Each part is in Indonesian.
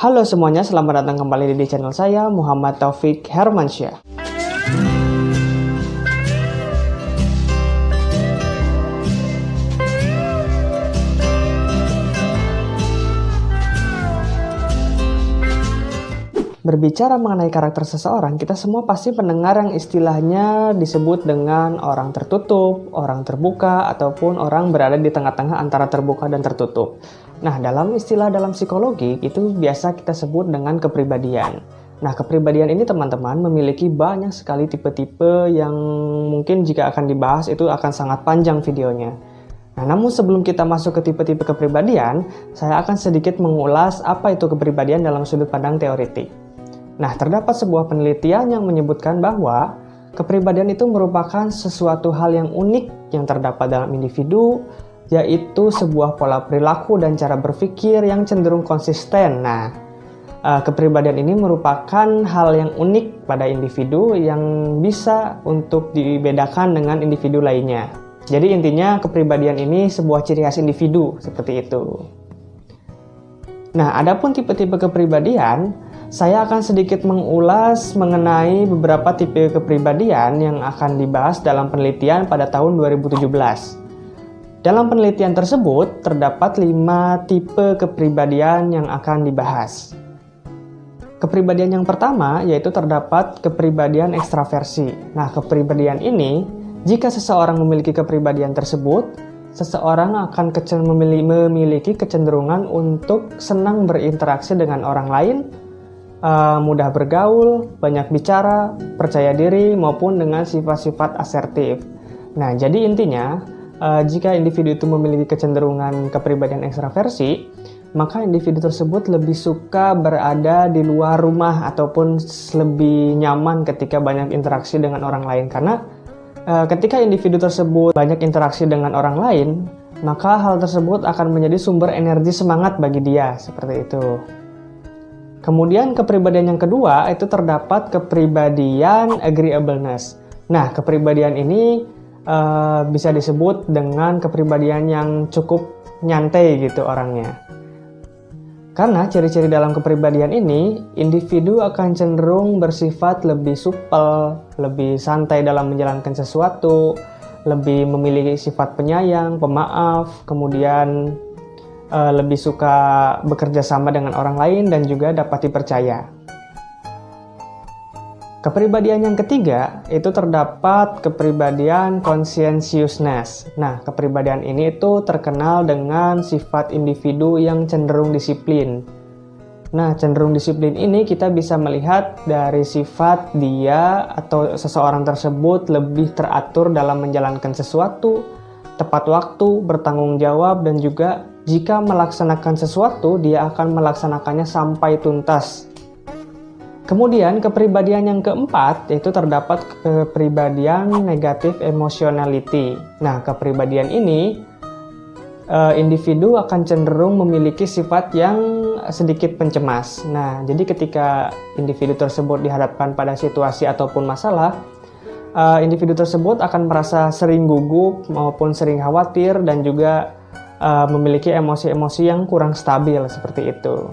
Halo semuanya, selamat datang kembali di channel saya, Muhammad Taufik Hermansyah. Berbicara mengenai karakter seseorang, kita semua pasti mendengar yang istilahnya disebut dengan orang tertutup, orang terbuka, ataupun orang berada di tengah-tengah antara terbuka dan tertutup. Nah, dalam istilah dalam psikologi, itu biasa kita sebut dengan kepribadian. Nah, kepribadian ini teman-teman memiliki banyak sekali tipe-tipe yang mungkin jika akan dibahas itu akan sangat panjang videonya. Nah, namun sebelum kita masuk ke tipe-tipe kepribadian, saya akan sedikit mengulas apa itu kepribadian dalam sudut pandang teoretik. Nah, terdapat sebuah penelitian yang menyebutkan bahwa kepribadian itu merupakan sesuatu hal yang unik yang terdapat dalam individu, yaitu sebuah pola perilaku dan cara berpikir yang cenderung konsisten. Nah, kepribadian ini merupakan hal yang unik pada individu yang bisa untuk dibedakan dengan individu lainnya. Jadi intinya kepribadian ini sebuah ciri khas individu, seperti itu. Nah, adapun tipe-tipe kepribadian, saya akan sedikit mengulas mengenai beberapa tipe kepribadian yang akan dibahas dalam penelitian pada tahun 2017. Dalam penelitian tersebut, terdapat 5 tipe kepribadian yang akan dibahas. Kepribadian yang pertama yaitu terdapat kepribadian ekstraversi. Nah, kepribadian ini, jika seseorang memiliki kepribadian tersebut, seseorang akan memiliki kecenderungan untuk senang berinteraksi dengan orang lain, mudah bergaul, banyak bicara, percaya diri, maupun dengan sifat-sifat asertif. Nah, jadi intinya, jika individu itu memiliki kecenderungan kepribadian ekstraversi, maka individu tersebut lebih suka berada di luar rumah ataupun lebih nyaman ketika banyak interaksi dengan orang lain. Karena ketika individu tersebut banyak interaksi dengan orang lain, maka hal tersebut akan menjadi sumber energi semangat bagi dia, seperti itu. Kemudian kepribadian yang kedua itu terdapat kepribadian agreeableness. Nah, kepribadian ini bisa disebut dengan kepribadian yang cukup nyantai gitu orangnya. Karena ciri-ciri dalam kepribadian ini, individu akan cenderung bersifat lebih supel, lebih santai dalam menjalankan sesuatu, lebih memiliki sifat penyayang, pemaaf, kemudian lebih suka bekerja sama dengan orang lain dan juga dapat dipercaya. Kepribadian yang ketiga itu terdapat kepribadian conscientiousness. Nah, kepribadian ini itu terkenal dengan sifat individu yang cenderung disiplin. Nah, cenderung disiplin ini kita bisa melihat dari sifat dia atau seseorang tersebut lebih teratur dalam menjalankan sesuatu, tepat waktu, bertanggung jawab, dan juga jika melaksanakan sesuatu, dia akan melaksanakannya sampai tuntas. Kemudian kepribadian yang keempat yaitu terdapat kepribadian negative emotionality. Nah, kepribadian ini individu akan cenderung memiliki sifat yang sedikit pencemas. Nah, jadi ketika individu tersebut dihadapkan pada situasi ataupun masalah, individu tersebut akan merasa sering gugup maupun sering khawatir dan juga memiliki emosi-emosi yang kurang stabil seperti itu.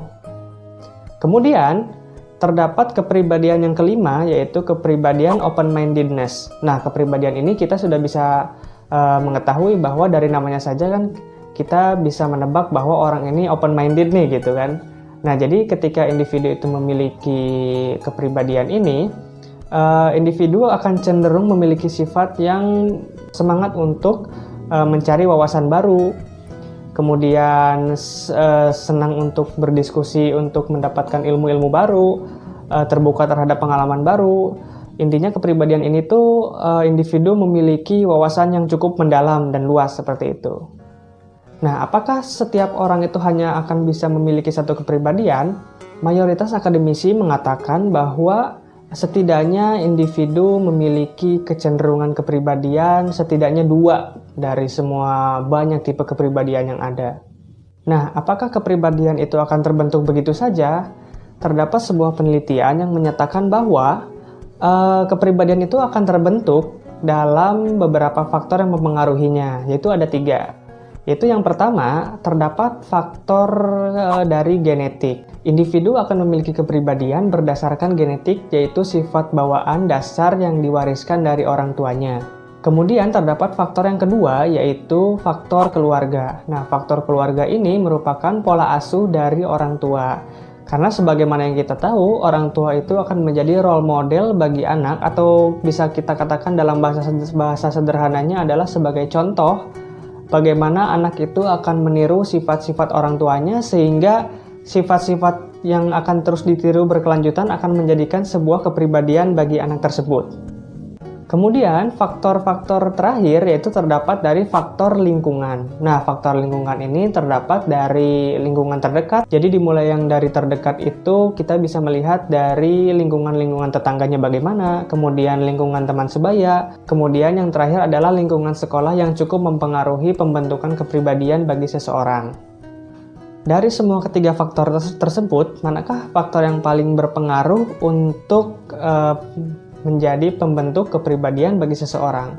Kemudian terdapat kepribadian yang kelima yaitu kepribadian open-mindedness. Nah, kepribadian ini kita sudah bisa mengetahui bahwa dari namanya saja kan kita bisa menebak bahwa orang ini open-minded nih gitu kan. Nah, jadi ketika individu itu memiliki kepribadian ini, individu akan cenderung memiliki sifat yang semangat untuk mencari wawasan baru, kemudian senang untuk berdiskusi untuk mendapatkan ilmu-ilmu baru, terbuka terhadap pengalaman baru. Intinya kepribadian ini tuh individu memiliki wawasan yang cukup mendalam dan luas seperti itu. Nah, apakah setiap orang itu hanya akan bisa memiliki satu kepribadian? Mayoritas akademisi mengatakan bahwa setidaknya individu memiliki kecenderungan kepribadian setidaknya 2 dari semua banyak tipe kepribadian yang ada. Nah, apakah kepribadian itu akan terbentuk begitu saja? Terdapat sebuah penelitian yang menyatakan bahwa kepribadian itu akan terbentuk dalam beberapa faktor yang mempengaruhinya, yaitu ada 3. Yaitu yang pertama, terdapat faktor dari genetik. Individu akan memiliki kepribadian berdasarkan genetik, yaitu sifat bawaan dasar yang diwariskan dari orang tuanya. Kemudian terdapat faktor yang kedua, yaitu faktor keluarga. Nah, faktor keluarga ini merupakan pola asuh dari orang tua. Karena sebagaimana yang kita tahu, orang tua itu akan menjadi role model bagi anak, atau bisa kita katakan dalam bahasa sederhananya adalah sebagai contoh bagaimana anak itu akan meniru sifat-sifat orang tuanya, sehingga sifat-sifat yang akan terus ditiru berkelanjutan akan menjadikan sebuah kepribadian bagi anak tersebut. Kemudian faktor-faktor terakhir yaitu terdapat dari faktor lingkungan. Nah, faktor lingkungan ini terdapat dari lingkungan terdekat. Jadi dimulai yang dari terdekat itu kita bisa melihat dari lingkungan-lingkungan tetangganya bagaimana, kemudian lingkungan teman sebaya, kemudian yang terakhir adalah lingkungan sekolah yang cukup mempengaruhi pembentukan kepribadian bagi seseorang. Dari semua ketiga faktor tersebut, manakah faktor yang paling berpengaruh untuk menjadi pembentuk kepribadian bagi seseorang?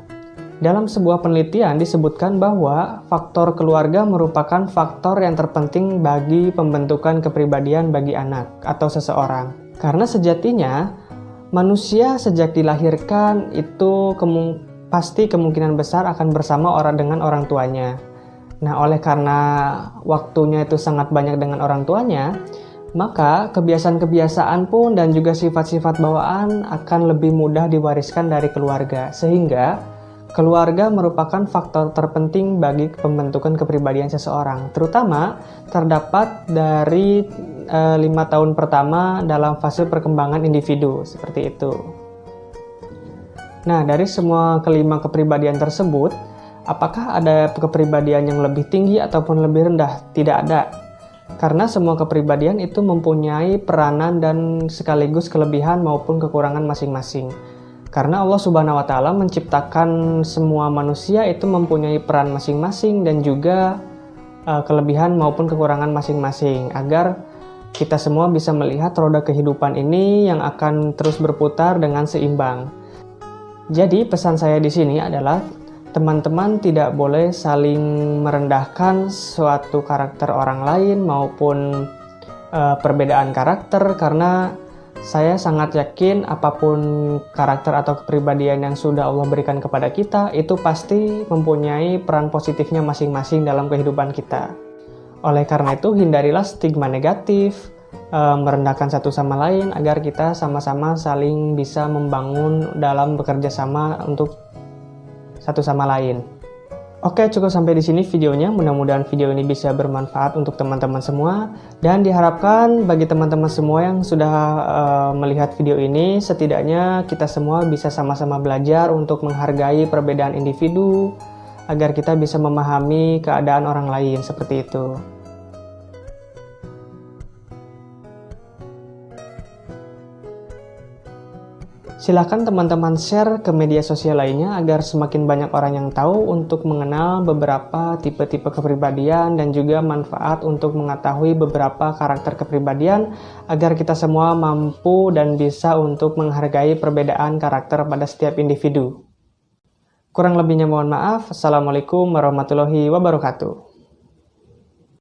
Dalam sebuah penelitian disebutkan bahwa faktor keluarga merupakan faktor yang terpenting bagi pembentukan kepribadian bagi anak atau seseorang. Karena sejatinya, manusia sejak dilahirkan itu pasti kemungkinan besar akan bersama dengan orang tuanya. Nah, oleh karena waktunya itu sangat banyak dengan orang tuanya, maka kebiasaan-kebiasaan pun dan juga sifat-sifat bawaan akan lebih mudah diwariskan dari keluarga. Sehingga keluarga merupakan faktor terpenting bagi pembentukan kepribadian seseorang. Terutama terdapat dari 5 tahun pertama dalam fase perkembangan individu, seperti itu. Nah, dari semua kelima kepribadian tersebut, apakah ada kepribadian yang lebih tinggi ataupun lebih rendah? Tidak ada. Karena semua kepribadian itu mempunyai peranan dan sekaligus kelebihan maupun kekurangan masing-masing. Karena Allah Subhanahu wa Ta'ala menciptakan semua manusia itu mempunyai peran masing-masing dan juga kelebihan maupun kekurangan masing-masing, agar kita semua bisa melihat roda kehidupan ini yang akan terus berputar dengan seimbang. Jadi pesan saya di sini adalah teman-teman tidak boleh saling merendahkan suatu karakter orang lain maupun perbedaan karakter, karena saya sangat yakin apapun karakter atau kepribadian yang sudah Allah berikan kepada kita itu pasti mempunyai peran positifnya masing-masing dalam kehidupan kita. Oleh karena itu hindarilah stigma negatif, merendahkan satu sama lain, agar kita sama-sama saling bisa membangun dalam bekerja sama untuk satu sama lain. Oke, cukup sampai di sini videonya. Mudah-mudahan video ini bisa bermanfaat untuk teman-teman semua, dan diharapkan bagi teman-teman semua yang sudah melihat video ini, setidaknya kita semua bisa sama-sama belajar untuk menghargai perbedaan individu agar kita bisa memahami keadaan orang lain, seperti itu. Silahkan teman-teman share ke media sosial lainnya agar semakin banyak orang yang tahu untuk mengenal beberapa tipe-tipe kepribadian dan juga manfaat untuk mengetahui beberapa karakter kepribadian agar kita semua mampu dan bisa untuk menghargai perbedaan karakter pada setiap individu. Kurang lebihnya mohon maaf. Assalamualaikum warahmatullahi wabarakatuh.